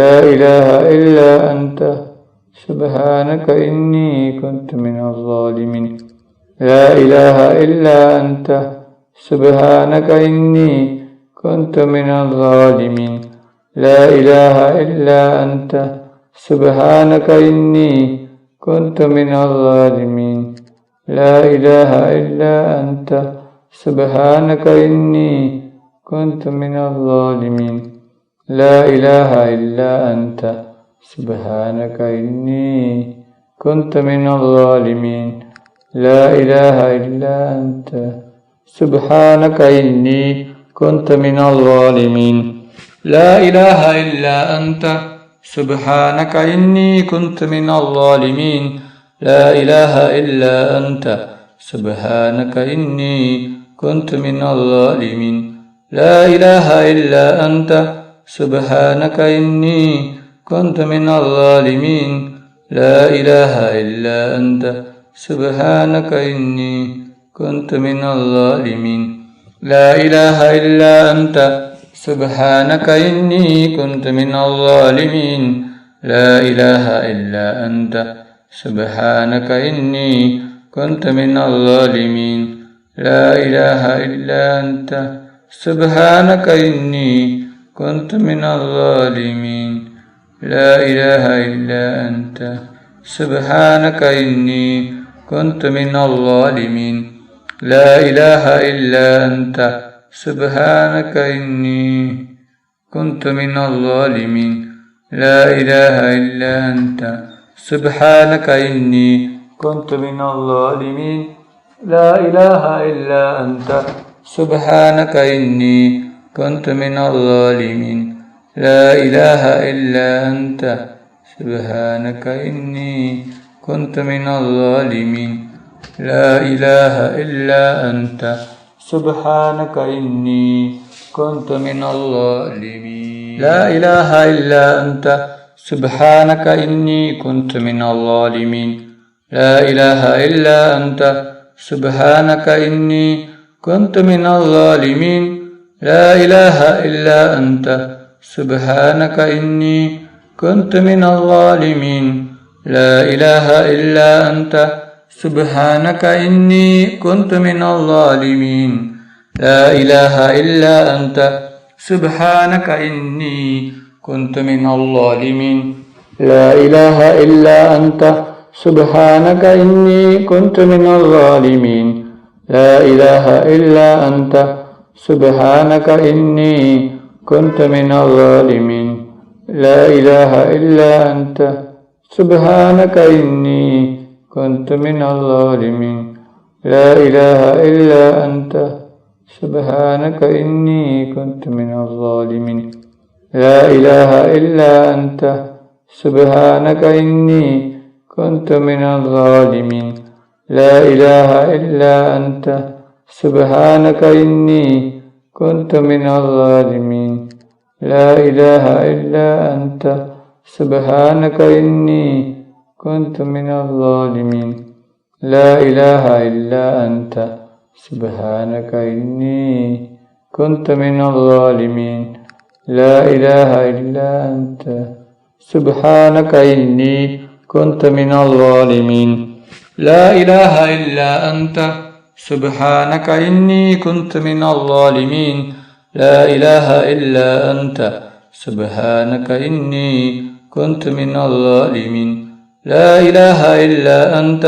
لا إله إلا أنت سبحانك إني كنت من الظالمين لا إله إلا أنت سبحانك إني كنت من الظالمين لا إله إلا أنت سبحانك إني كنت من الظالمين لا إله إلا أنت سبحانك إني كنت من الظالمين لا إله إلا أنت سبحانك إني كنت من الظالمين لا إله إلا أنت سبحانك إني كنت من الظالمين لا إله إلا أنت سبحانك إني كنت من الظالمين لا إله إلا أنت سبحانك إني كنت من الظالمين لا إله إلا أنت سبحانك إني كنت من الظالمين لا إله إلا أنت سبحانك إني كنت من الظالمين لا إله إلا أنت سبحانك إني كنت من الظالمين لا إله إلا أنت سبحانك إني كنت من الظالمين لا إله إلا أنت سبحانك إني كنت من الظالمين لا إله إلا أنت سبحانك إني كنت من الظالمين لا إله إلا أنت سبحانك إني كنت من الظالمين لا إله إلا أنت سبحانك إني كنت من الظالمين لا إله إلا أنت سبحانك إني كنت من الظالمين لا إله إلا أنت سبحانك إني كنت من الظالمين لا إله إلا أنت سبحانك إني كنت من الظالمين لا إله إلا أنت سبحانك إني كنت من الظالمين لا إله إلا أنت سبحانك إني كنت من الظالمين لا إله إلا أنت سبحانك إني كنت من الظالمين لا إله إلا أنت سبحانك إني كنت من الظالمين لا إله إلا أنت سبحانك إني كنت من الظالمين لا إله إلا أنت سبحانك إني كنت من الظالمين لا إله إلا أنت سبحانك إني كنت من الظالمين لا إله إلا أنت سبحانك إني كنت من الظالمين لا إله إلا أنت سبحانك إني كنت من الظالمين لا إله إلا أنت سبحانك إني كنت من الظالمين لا إله إلا أنت سبحانك إني كنت من الظالمين لا إله إلا أنت سبحانك إني كنت من الظالمين لا إله إلا أنت سبحانك إني كنت من الظالمين لا إله إلا أنت سبحانك إني كنت من الظالمين لا إله إلا أنت سبحانك إني كنت من الظالمين لا إله إلا أنت سبحانك إني كنت من الظالمين لا إله إلا أنت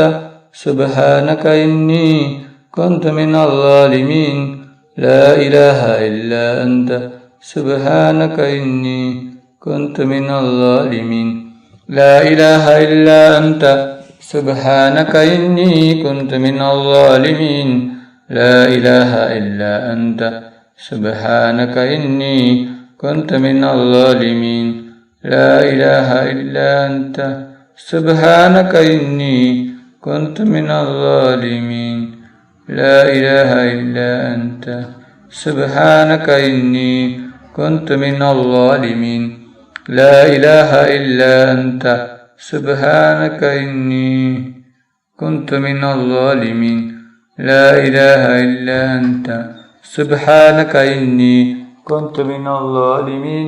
سبحانك إني كنت من الظالمين لا إله إلا أنت سبحانك إني كنت من الظالمين لا إله إلا أنت سبحانك إني كنت من الظالمين لا إله إلا أنت سبحانك إني كنت من الظالمين لا إله إلا أنت سبحانك إني كنت من الظالمين لا إله إلا أنت سبحانك إني كنت من الظالمين لا إله إلا أنت سبحانك إني كنت من الظالمين لا إله إلا أنت سبحانك إني كنت من الظالمين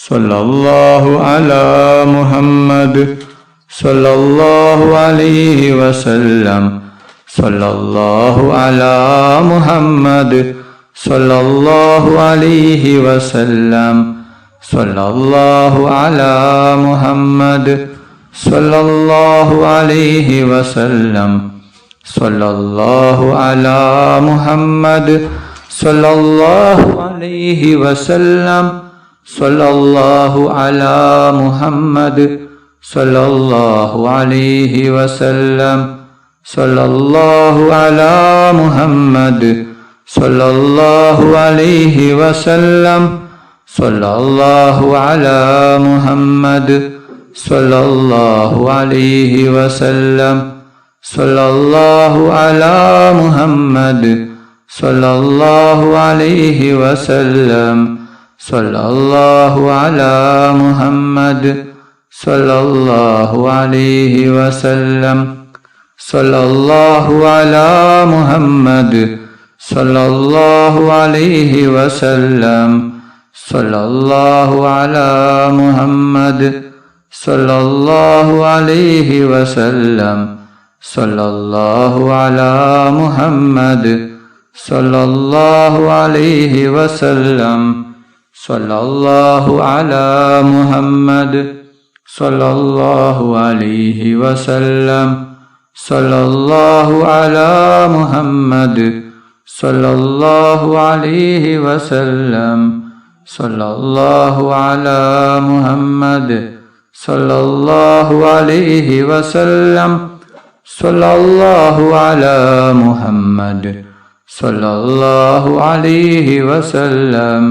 സല്ലല്ലാഹു അലാ മുഹമ്മദ് സല്ലല്ലാഹു അലൈഹി വസല്ലം സല്ലല്ലാഹു അലാ മുഹമ്മദ് സല്ലല്ലാഹു അലൈഹി വസല്ലം സല്ലല്ലാഹു അലാ മുഹമ്മദ് സല്ലല്ലാഹു അലൈഹി വസല്ലം സല്ലല്ലാഹു അലാ മുഹമ്മദ് സല്ലല്ലാഹു അലൈഹി വസല്ലം സല്ലല്ലാഹു അലാ മുഹമ്മദ് സല്ലല്ലാഹു അലൈഹി വസല്ലം സല്ലല്ലാഹു അലാ മുഹമ്മദ് സല്ലല്ലാഹു അലൈഹി വസല്ലം സല്ലല്ലാഹു അലാ മുഹമ്മദ് സല്ലല്ലാഹു അലൈഹി വസല്ലം സല്ലല്ലാഹു അലാ മുഹമ്മദ് സല്ലല്ലാഹു അലൈഹി വസല്ലം സല്ലല്ലാഹു അലാ മുഹമ്മദ് സല്ലല്ലാഹു അലൈഹി വസല്ലം സല്ലല്ലാഹു അലാ മുഹമ്മദ് സല്ലല്ലാഹു അലൈഹി വസല്ലം സല്ലല്ലാഹു അലാ മുഹമ്മദ് സല്ലല്ലാഹു അലൈഹി വസല്ലം സല്ലല്ലാഹു അലാ മുഹമ്മദ് സല്ലല്ലാഹു അലൈഹി വസല്ലം സല്ലല്ലാഹു അലാ മുഹമ്മദ് സല്ലല്ലാഹു അലൈഹി വസല്ലം സല്ലല്ലാഹു അലാ മുഹമ്മദ് സല്ലല്ലാഹു അലൈഹി വസല്ലം സല്ലല്ലാഹു അലാ മുഹമ്മദ് സല്ലല്ലാഹു അലൈഹി വസല്ലം സല്ലല്ലാഹു അലാ മുഹമ്മദ് സല്ലല്ലാഹു അലൈഹി വസല്ലം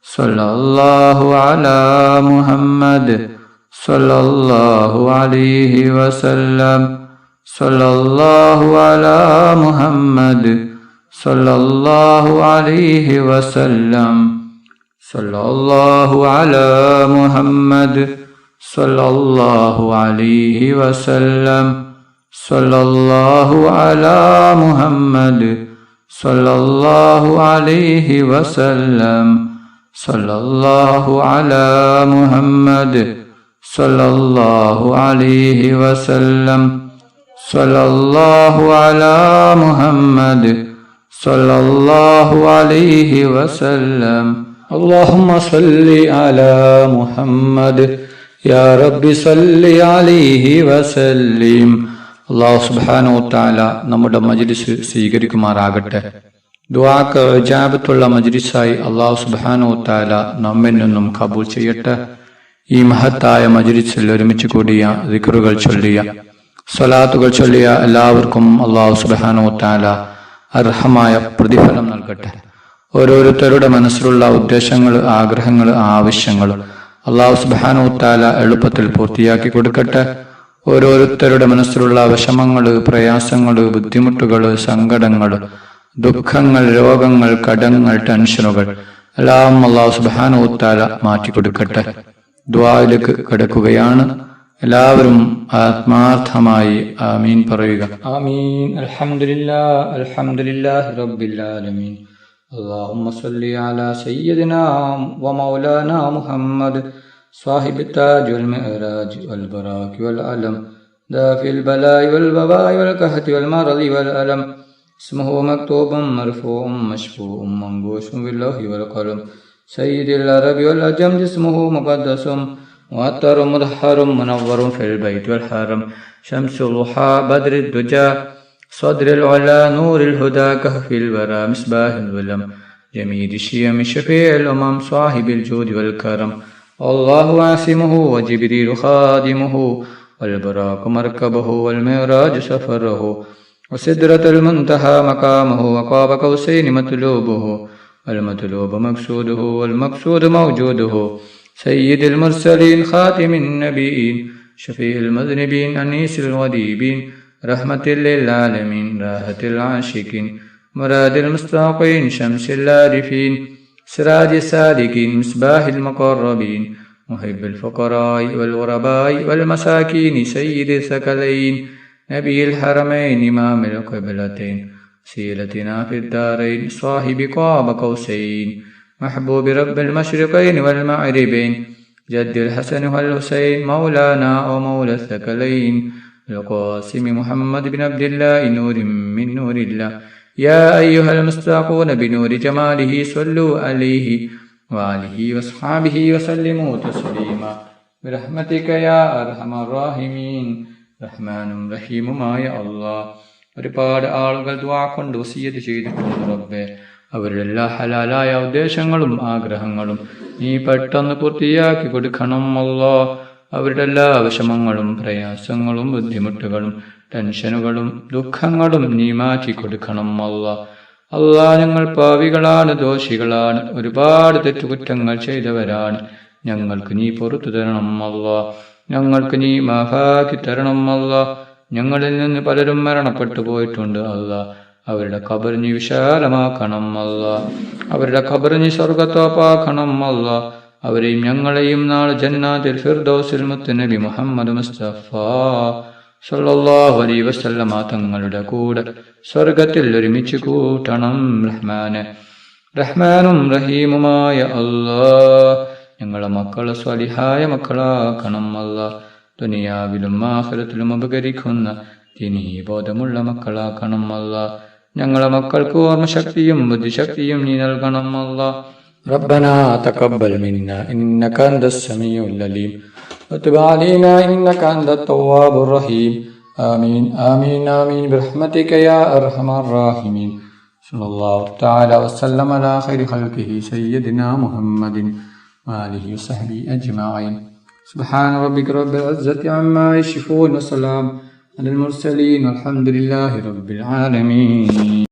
സല്ലല്ലാഹു അലാ മുഹമ്മദ് സല്ലല്ലാഹു അലൈഹി വസല്ലം സല്ലല്ലാഹു അലാ മുഹമ്മദ് സല്ലല്ലാഹു അലൈഹി വസല്ലം സല്ലല്ലാഹു അലാ മുഹമ്മദ് സല്ലല്ലാഹു അലൈഹി വസല്ലം സല്ലല്ലാഹു അലാ മുഹമ്മദ് സല്ലല്ലാഹു അലൈഹി വസല്ലം സല്ലല്ലാഹു അലാ മുഹമ്മദ് സല്ലല്ലാഹു അലൈഹി വസല്ലം സല്ലല്ലാഹു അലാ മുഹമ്മദ് സല്ലല്ലാഹു അലൈഹി വസല്ലം اللهم صل على محمد يا رب صل عليه وسلم അല്ലാഹു സുബ്ഹാനഹു വതആല നമ്മുടെ മജ്ലിസ് സ്വീകരിക്കുമാറാകട്ടെ. ദുആക്ക് ഇജാബത്തുള്ള മജ്ലിസായി അല്ലാഹു സുബ്ഹാനഹു വതആല നമ്മിൽ നിന്നും കബൂൽ ചെയ്യട്ടെ. ഈ മഹത്തായ മജ്ലിസിൽ ഒരുമിച്ച് കൂടിയ ദിക്റുകൾ ചൊല്ലിയ സ്വലാത്തുകൾ ചൊല്ലിയ എല്ലാവർക്കും അല്ലാഹു സുബ്ഹാനഹു വതആല അർഹമായ പ്രതിഫലം നൽകട്ടെ. ഓരോരുത്തരുടെ മനസ്സിലുള്ള ഉദ്ദേശങ്ങൾ, ആഗ്രഹങ്ങൾ, ആവശ്യങ്ങൾ അല്ലാഹു സുബ്ഹാനഹു വതആല എളുപ്പത്തിൽ പൂർത്തിയാക്കി കൊടുക്കട്ടെ. ഓരോരുത്തരുടെ മനസ്സിലുള്ള വിഷമങ്ങൾ, പ്രയാസങ്ങൾ, ബുദ്ധിമുട്ടുകൾ, സങ്കടങ്ങൾ, ദുഃഖങ്ങൾ, രോഗങ്ങൾ, കടങ്ങൾ, ടെൻഷനുകൾ എല്ലാം അല്ലാഹു സുബ്ഹാനഹു വതആല മാറ്റിക്കൊടുക്കട്ടെ. ദുആയിലേക്ക് കടക്കുകയാണ്. എല്ലാവരും ആത്മാർത്ഥമായി ആമീൻ പറയുക. ആമീൻ. അൽഹംദുലില്ലാഹി റബ്ബിൽ ആലമീൻ. اللهم صل على سيدنا ومولانا محمد صاحب التاج والمعراج والبراك والعلم دافع البلاء والوباء والقحط والمرض والألم اسمه مكتوب مرفوع مشفوع منقوش باللوح والقلم سيد العرب والعجم اسمه مقدس مؤطر مطهر منور في البيت والحرم شمس الضحى بدر الدجى صدر العلا نور الهدى كهف الورى مصباح الظلم جميد الشيم شفيع الأمم صاحب الجود والكرم الله عاصمه وجبريل خادمه والبراق مركبه والمعراج سفره وسدرة المنتهى مقامه وقاب قوسين مطلوبه والمطلوب مقصوده والمقصود موجوده سيد المرسلين خاتم النبيين شفيع المذنبين أنيس الوديبين رحمة للعالمين راحة العاشقين مراد المستاقين شمس العارفين سراج السالكين مصباح المقربين محب الفقراء والغرباء والمساكين سيد الثقلين نبي الحرمين إمام القبلتين سيلتنا في الدارين صاحب قاب قوسين محبوب رب المشرقين والمغربين جد الحسن والحسين مولانا ومولى الثقلين القاسم محمد بن عبد الله نور من نور الله. يا أيها المستاقون بنور جماله صلوا عليه وآله وأصحابه وسلموا تسليما برحمتك يا أرحم الراحمين. റഹ്മാനും റഹീമുമായ അല്ലാഹ്. ഒരുപാട് ആളുകൾ ദുആ കൊണ്ട് വസിയ്യത്ത് ചെയ്തിട്ടുണ്ട് റബ്ബേ. അവരുടെ എല്ലാ ഹലാലായ ഉദ്ദേശങ്ങളും ആഗ്രഹങ്ങളും നീ പെട്ടെന്ന് പൂർത്തിയാക്കി കൊടുക്കണം അല്ലാഹ്. അവരുടെ എല്ലാ വിഷമങ്ങളും പ്രയാസങ്ങളും ബുദ്ധിമുട്ടുകളും ടെൻഷനുകളും ദുഃഖങ്ങളും നീ മാറ്റി കൊടുക്കണം അല്ലാഹ്. അല്ലാഹ്, ഞങ്ങൾ പാവികളാണ്, ദോഷികളാണ്, ഒരുപാട് തെറ്റുകുറ്റങ്ങൾ ചെയ്തവരാണ്. ഞങ്ങൾക്ക് നീ പുറത്തു തരണം അല്ലാഹ്. ഞങ്ങൾക്ക് നീ മാഫാക്കി തരണം അല്ലാഹ്. ഞങ്ങളിൽ നിന്ന് പലരും മരണപ്പെട്ടു പോയിട്ടുണ്ട് അല്ലാഹ്. അവരുടെ ഖബർ നീ വിശാലമാക്കണം അല്ലാഹ്. അവരുടെ ഖബർ നീ സ്വർഗ്ഗത്തോപ്പാക്കണം അല്ലാഹ്. അവരെയും ഞങ്ങളെയും നാളെ ജന്നാത്തുൽ ഫിർദൗസിൽ മുത്തുനബി മുഹമ്മദ് മുസ്തഫ സല്ലല്ലാഹു അലൈഹി വസല്ലമ തങ്ങളുടെ കൂടെ സ്വർഗ്ഗത്തിൽ ഒരുമിച്ച് കൂട്ടണം റഹ്മാനെ. റഹ്മാനും റഹീമുമായ അല്ലാഹ്, ഞങ്ങളെ മക്കളെ സ്വാലിഹായ മക്കളാക്കണം അല്ലാഹ്. ദുനിയാവിലും ആഖിറത്തിലും ഉപകരിക്കുന്ന ദീനീബോധമുള്ള മക്കളാക്കണം അല്ലാഹ്. ഞങ്ങളെ മക്കൾക്ക് ഓർമ്മശക്തിയും ബുദ്ധിശക്തിയും നീ നൽകണം അല്ലാഹ്. ربنا تقبل منا إنك أنت السميع العليم وتب علينا إنك أنت التواب الرحيم. آمين آمين آمين برحمتك يا أرحم الراحمين. صلى الله تعالى وسلم على خير خلقه سيدنا محمد وآله وصحبه أجمعين. سبحان ربك رب العزة عما يصفون وسلام على المرسلين والحمد لله رب العالمين.